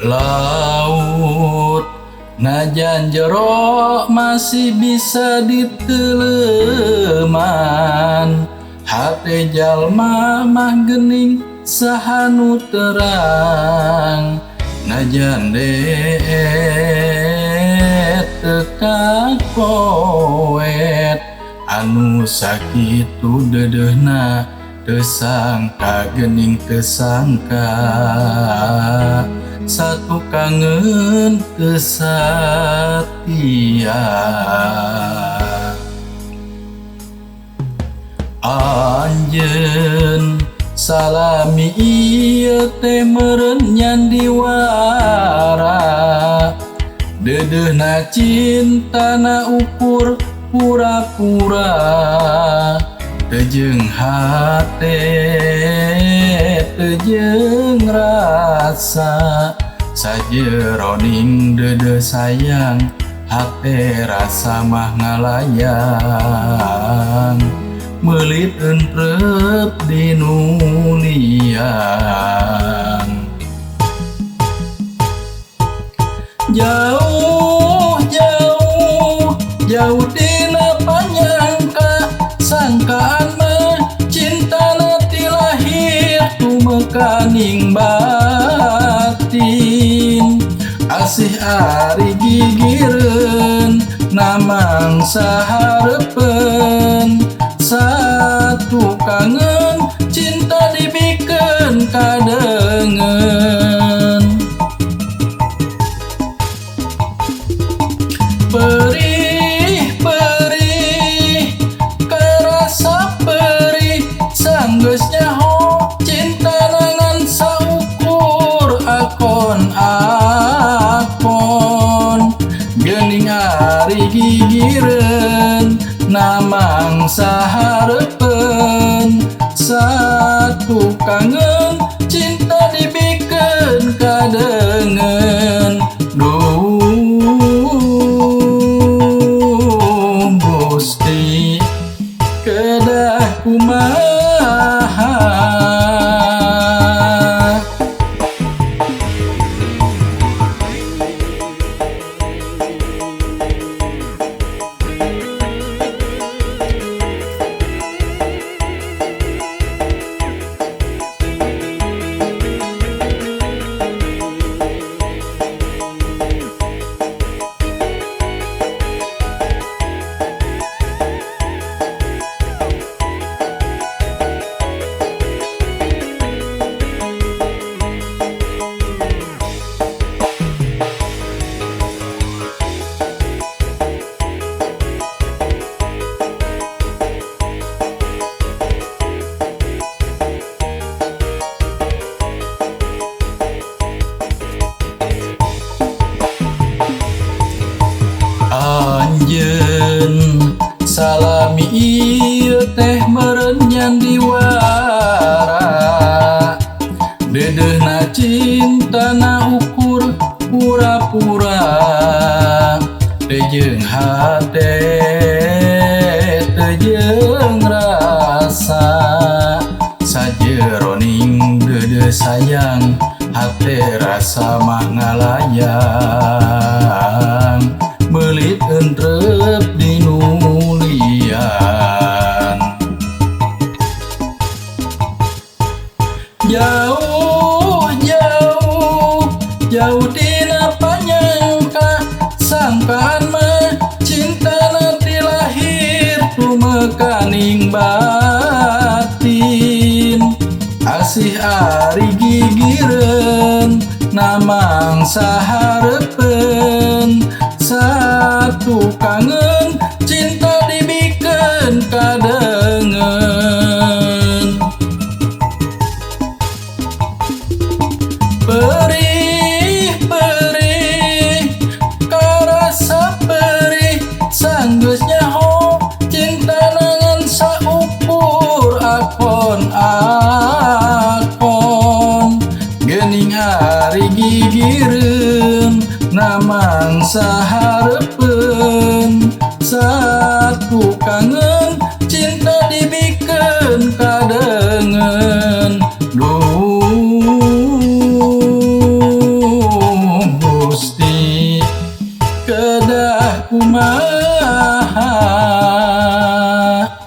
Laut najan jero masih bisa diteleman, hate jalma mah geuning sahanu terang. Najan deet teu kakoet, anu sakitu dedeuna teu sangka geuning teu sangka. Satu kangen kesatria, anjeun salami ieu teh meureun nyandiwara. Dedeuna cintana ukur pura-pura, teu jeung hate teu jeung rasa. Sajeroning dede sayang, hate rasa mah ngalayang. Meulit entrep di nuliang. Jauh jauh jauh dina panyangka, sangkaan mah cintana ti lahir tumekaning batin. Asih ari gigireun namang sahareupeun, satu kangen cinta dibikeun kadengeun. Perih perih karasa perih, sanggeus nyaho cinta nangan saukur akon-akon. Geuning ari gigireun namang sahareupeun, satu kangen cinta dibikeun kadengeun. Gusti kedah kumaha. Anjeun salami ieu teh meureun nyandiwara. Dedeuna cintana ukur pura-pura, teu jeung hate teu jeung rasa. Sajeroning dede sayang, hate rasa mah ngalayang. Meulit entrep di nulian. Jauh jauh jauh dina panyangka, sangkaan mah cintana ti lahir tumekaning batin. Asih ari gigireun namang saha